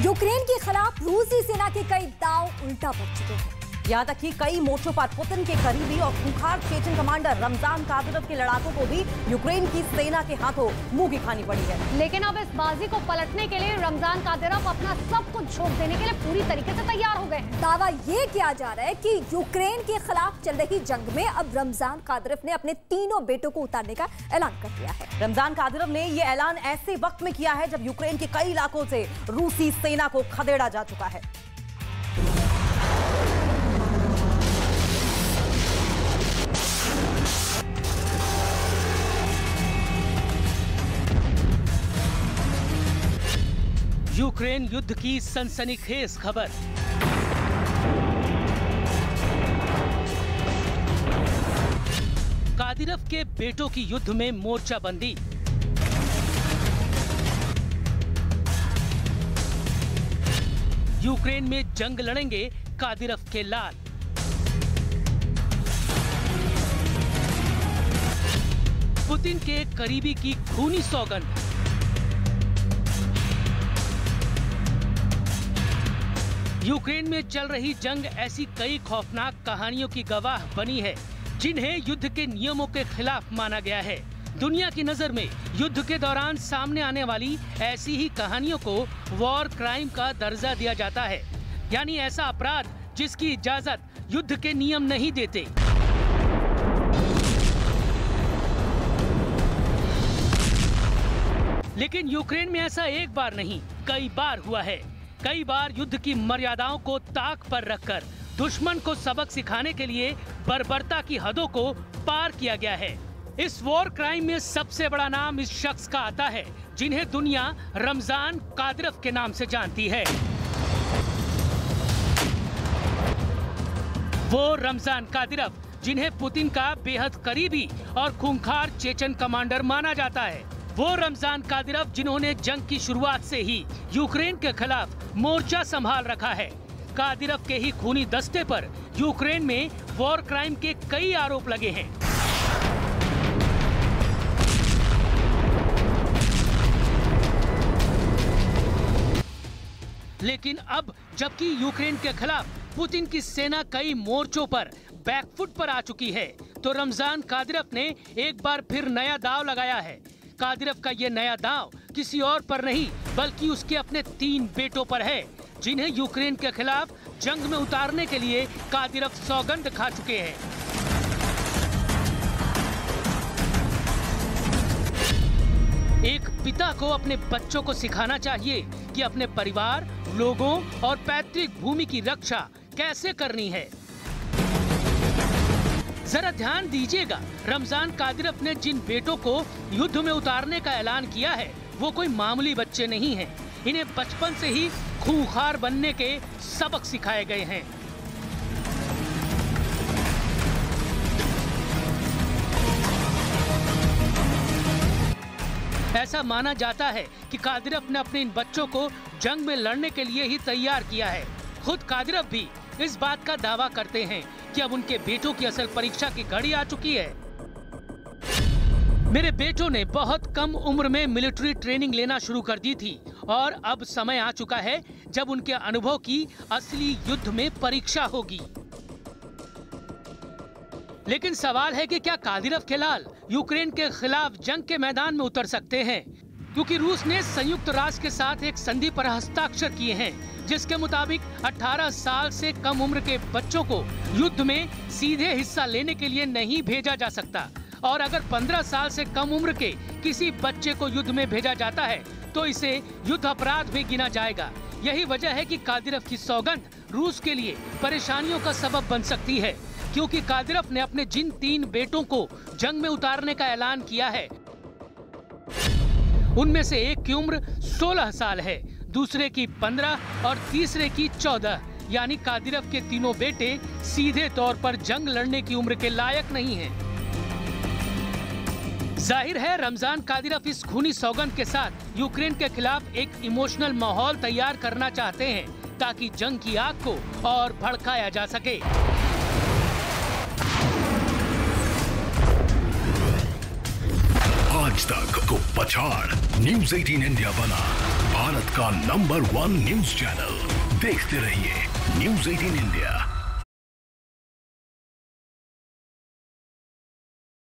Ukraine के खिलाफ रूसी सेना के कई दांव उल्टा पड़ चुके हैं। यहाँ तक कि कई मोर्चों पर पुतिन के करीबी और खूंखार चेचन कमांडर रमजान कादिरोव के लड़ाकों को भी यूक्रेन की सेना के हाथों मुंह की खानी पड़ी है। लेकिन अब इस बाजी को पलटने के लिए रमजान कादिरोव अपना सब कुछ झोंक देने के लिए पूरी तरीके से तैयार हो गए हैं। दावा ये किया जा रहा है कि यूक्रेन के खिलाफ चल रही जंग में अब रमजान कादिरोव ने अपने तीनों बेटों को उतारने का ऐलान कर दिया है। रमजान कादिरोव ने यह ऐलान ऐसे वक्त में किया है जब यूक्रेन के कई इलाकों से रूसी सेना को खदेड़ा जा चुका है। यूक्रेन युद्ध की सनसनीखेज खबर। कादिरोव के बेटों की युद्ध में मोर्चाबंदी। यूक्रेन में जंग लड़ेंगे कादिरोव के लाल। पुतिन के करीबी की खूनी सौगंध। यूक्रेन में चल रही जंग ऐसी कई खौफनाक कहानियों की गवाह बनी है जिन्हें युद्ध के नियमों के खिलाफ माना गया है। दुनिया की नजर में युद्ध के दौरान सामने आने वाली ऐसी ही कहानियों को वॉर क्राइम का दर्जा दिया जाता है, यानी ऐसा अपराध जिसकी इजाजत युद्ध के नियम नहीं देते। लेकिन यूक्रेन में ऐसा एक बार नहीं, कई बार हुआ है। कई बार युद्ध की मर्यादाओं को ताक पर रखकर दुश्मन को सबक सिखाने के लिए बर्बरता की हदों को पार किया गया है। इस वॉर क्राइम में सबसे बड़ा नाम इस शख्स का आता है जिन्हें दुनिया रमजान कादिरोव के नाम से जानती है। वो रमजान कादिरोव जिन्हें पुतिन का बेहद करीबी और खूंखार चेचन कमांडर माना जाता है। वो रमजान कादिरोव जिन्होंने जंग की शुरुआत से ही यूक्रेन के खिलाफ मोर्चा संभाल रखा है। कादिरोव के ही खूनी दस्ते पर यूक्रेन में वॉर क्राइम के कई आरोप लगे हैं। लेकिन अब जबकि यूक्रेन के खिलाफ पुतिन की सेना कई मोर्चों पर बैकफुट पर आ चुकी है, तो रमजान कादिरोव ने एक बार फिर नया दांव लगाया है। कादिरोव का ये नया दांव किसी और पर नहीं बल्कि उसके अपने 3 बेटों पर है जिन्हें यूक्रेन के खिलाफ जंग में उतारने के लिए कादिरोव सौगंध खा चुके हैं। एक पिता को अपने बच्चों को सिखाना चाहिए कि अपने परिवार, लोगों और पैतृक भूमि की रक्षा कैसे करनी है। जरा ध्यान दीजिएगा, रमजान कादिरोव ने जिन बेटों को युद्ध में उतारने का ऐलान किया है वो कोई मामूली बच्चे नहीं हैं। इन्हें बचपन से ही खूंखार बनने के सबक सिखाए गए हैं। ऐसा माना जाता है कि कादिरोव ने अपने इन बच्चों को जंग में लड़ने के लिए ही तैयार किया है। खुद कादिरोव भी इस बात का दावा करते हैं कि अब उनके बेटों की असल परीक्षा की घड़ी आ चुकी है। मेरे बेटों ने बहुत कम उम्र में मिलिट्री ट्रेनिंग लेना शुरू कर दी थी और अब समय आ चुका है जब उनके अनुभव की असली युद्ध में परीक्षा होगी। लेकिन सवाल है कि क्या कादिरोव के लाल यूक्रेन के खिलाफ जंग के मैदान में उतर सकते हैं? क्योंकि रूस ने संयुक्त राष्ट्र के साथ एक संधि पर हस्ताक्षर किए हैं जिसके मुताबिक 18 साल से कम उम्र के बच्चों को युद्ध में सीधे हिस्सा लेने के लिए नहीं भेजा जा सकता, और अगर 15 साल से कम उम्र के किसी बच्चे को युद्ध में भेजा जाता है तो इसे युद्ध अपराध में गिना जाएगा। यही वजह है कि कादिरोव की सौगंध रूस के लिए परेशानियों का सबब बन सकती है, क्योंकि कादिरोव ने अपने जिन 3 बेटों को जंग में उतारने का ऐलान किया है उनमें से एक की उम्र 16 साल है, दूसरे की 15 और तीसरे की 14, यानी कादिरोव के तीनों बेटे सीधे तौर पर जंग लड़ने की उम्र के लायक नहीं हैं। जाहिर है रमजान कादिरोव इस खूनी सौगंध के साथ यूक्रेन के खिलाफ एक इमोशनल माहौल तैयार करना चाहते हैं ताकि जंग की आग को और भड़काया जा सके। आज तक को पछाड़ न्यूज़ 18 इंडिया बना भारत का नंबर 1 न्यूज चैनल। देखते रहिए न्यूज़ 18 इंडिया।